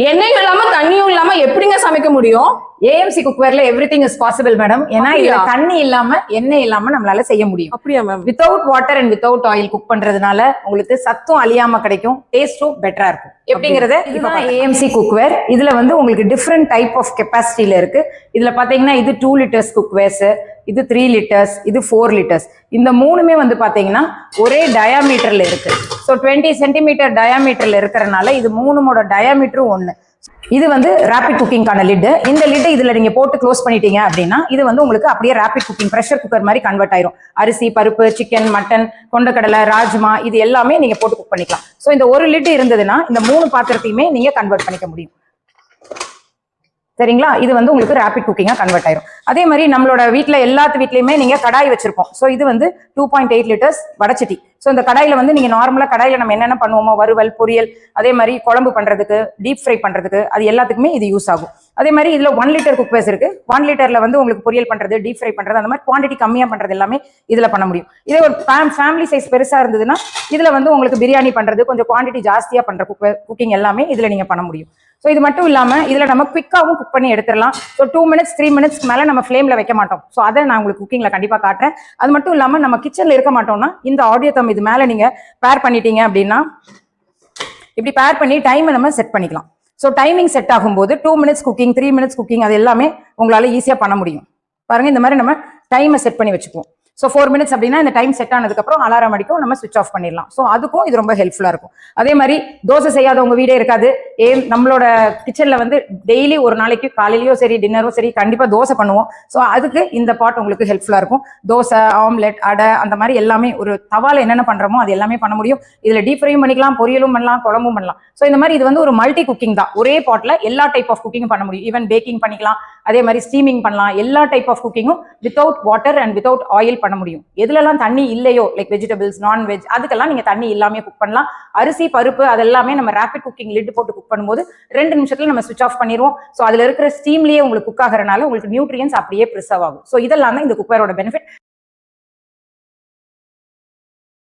எண்ணெயும் இல்லாம தண்ணியும் இல்லாம எப்படிங்க சமைக்க முடியும்? ஏஎம்சி குக்வேர்ல எவ்ரிதிங் இஸ் பாசிபிள் மேடம். ஏன்னா இதுல தண்ணி இல்லாம எண்ணெய் இல்லாம நம்மளால செய்ய முடியும். அப்படியா ma'am? Without water and without oil cook பண்றதுனால உங்களுக்கு சத்தும் அழியாம கிடைக்கும், டேஸ்டும் பெட்டரா இருக்கும். எப்படிங்கறத இதுதான் ஏஎம்சி குக்வேர். இதுல வந்து உங்களுக்கு டிஃப்ரெண்ட் டைப் ஆஃப் கெப்பாசிட்டியில இருக்கு. இதுல பாத்தீங்கன்னா இது 2 லிட்டர்ஸ் குக்வேர்ஸ், இது 3 லிட்டர்ஸ், இது 4 லிட்டர்ஸ். இந்த மூணுமே வந்து பாத்தீங்கன்னா ஒரே டயாமீட்டர்ல இருக்கு. ஸோ 20 சென்டிமீட்டர் டயாமீட்டர்ல இருக்கிறதுனால இது மூணுமோட டயாமீட்டரும் ஒன்று. இது வந்து ரேபிட் குக்கிங்கான லிட். இந்த லிட் இதுல நீங்க போட்டு க்ளோஸ் பண்ணிட்டீங்க அப்படின்னா இது வந்து உங்களுக்கு அப்படியே ரேபிட் குக்கிங் ப்ரெஷர் குக்கர் மாதிரி கன்வெர்ட் ஆயிரும். அரிசி, பருப்பு, சிக்கன், மட்டன், கொண்டக்கடலை, ராஜ்மா இது எல்லாமே நீங்க போட்டு குக் பண்ணிக்கலாம். ஸோ இந்த ஒரு லிட் இருந்ததுன்னா இந்த 3 பாத்திரத்தையுமே நீங்க கன்வெர்ட் பண்ணிக்க முடியும். சரிங்களா? இது வந்து உங்களுக்கு ரேபிட் குக்கிங்கா கன்வெர்ட் ஆயிரும். அதே மாதிரி நம்மளோட வீட்டுல எல்லாத்து வீட்லயுமே நீங்க கடாய் வச்சிருப்போம். ஸோ இது வந்து 2.8 லிட்டர்ஸ் வடச்சட்டி. ஸோ இந்த கடாயில வந்து நீங்க நார்மலா கடாயில நம்ம என்னென்ன பண்ணுவோமோ, வறுவல், பொரியல், அதே மாதிரி குழம்பு பண்றதுக்கு, டீப் ஃப்ரை பண்றதுக்கு, அது எல்லாத்துக்குமே இது யூஸ் ஆகும். அதே மாதிரி இதுல 1 லிட்டர் குக்வேர்ஸ் இருக்கு. 1 லிட்டர்ல வந்து உங்களுக்கு பொரியல் பண்றது, டீப் ஃப்ரை பண்றது, அந்த மாதிரி குவான்டிட்டி கம்மியா பண்றது எல்லாமே இதுல பண்ண முடியும். இதே ஒரு ஃபேமிலி சைஸ் பெருசா இருந்ததுன்னா இதுல வந்து உங்களுக்கு பிரியாணி பண்றது, கொஞ்சம் குவான்டிட்டி ஜாஸ்தியா பண்ற குக்கிங் எல்லாமே இதுல நீங்க பண்ண முடியும். ஸோ இது மட்டும் இல்லாம இதுல நம்ம குவிக்காவும் குக் பண்ணி எடுத்துடலாம். ஸோ 2 மினிட்ஸ் 3 மினிட்ஸ்க்கு மேல நம்ம ஃபிளேம்ல வைக்க மாட்டோம். ஸோ அதை நான் உங்களுக்கு குக்கிங்ல கண்டிப்பா காட்டுறேன். அது மட்டும் இல்லாம நம்ம கிச்சன்ல இருக்க மாட்டோம்னா இந்த ஆடியோ தம் இது மேல நீங்க பேர் பண்ணிட்டீங்க அப்படின்னா இப்படி பேர் பண்ணி டைமை நம்ம செட் பண்ணிக்கலாம். ஸோ டைமிங் செட் ஆகும்போது 2 மினிட்ஸ் குக்கிங், 3 மினிட்ஸ் குக்கிங் அது எல்லாமே உங்களால ஈஸியா பண்ண முடியும். பாருங்க, இந்த மாதிரி நம்ம டைமை செட் பண்ணி வச்சுக்குவோம். ஸோ 4 மினிட்ஸ் அப்படின்னா இந்த டைம் செட் ஆனதுக்கப்புறம் அலாரம் அடிக்கும், நம்ம ஸ்விட்ச் ஆஃப் பண்ணிடலாம். ஸோ அதுக்கும் இது ரொம்ப ஹெல்ப்ஃபுல்லா இருக்கும். அதே மாதிரி தோசை செய்யாதவங்க வீடே இருக்காது. நம்மளோட கிச்சன்ல வந்து டெய்லி ஒரு நாளைக்கு காலையிலயோ சரி டின்னரும் சரி கண்டிப்பா தோசை பண்ணுவோம். ஸோ அதுக்கு இந்த பாட் உங்களுக்கு ஹெல்ப்ஃபுல்லா இருக்கும். தோசை, ஆம்லெட், அடை அந்த மாதிரி எல்லாமே ஒரு தவால என்னென்ன பண்றோமோ அது எல்லாமே பண்ண முடியும். இதுல டீப் ஃப்ரையும் பண்ணிக்கலாம், பொரியலும் பண்ணலாம், குழம்பும் பண்ணலாம். ஸோ இந்த மாதிரி இது வந்து ஒரு மல்டி குக்கிங் தான். ஒரே பாட்ல எல்லா டைப் ஆஃப் குக்கிங் பண்ண முடியும். ஈவன் பேக்கிங் பண்ணிக்கலாம், அதே மாதிரி ஸ்டீமிங் பண்ணலாம். எல்லா டைப் ஆஃப் குக்கிங்கும் without water and without oil பண்ண முடியும். எதுலலாம் தண்ணி இல்லையோ, லைக் வெஜிடபிள்ஸ், நான்வெஜ், அதுக்கெல்லாம் நீங்க தண்ணி இல்லாம குக் பண்ணலாம். அரிசி, பருப்பு அதெல்லாமே நம்ம ரேபிட் குக்கிங் லிட் போட்டு குக் பண்ணும்போது 2 நிமிஷத்துல நம்ம ஸ்விட்ச் ஆஃப் பண்ணிடுவோம். ஸோ அதுல இருக்கிற ஸ்டீம்லயே உங்களுக்கு குக் ஆகிறனால உங்களுக்கு நியூட்ரியன்ஸ் அப்படியே ப்ரிசர்வ் ஆகும். ஸோ இதெல்லாம் தான் இந்த குக்கரோட பெனிஃபிட்.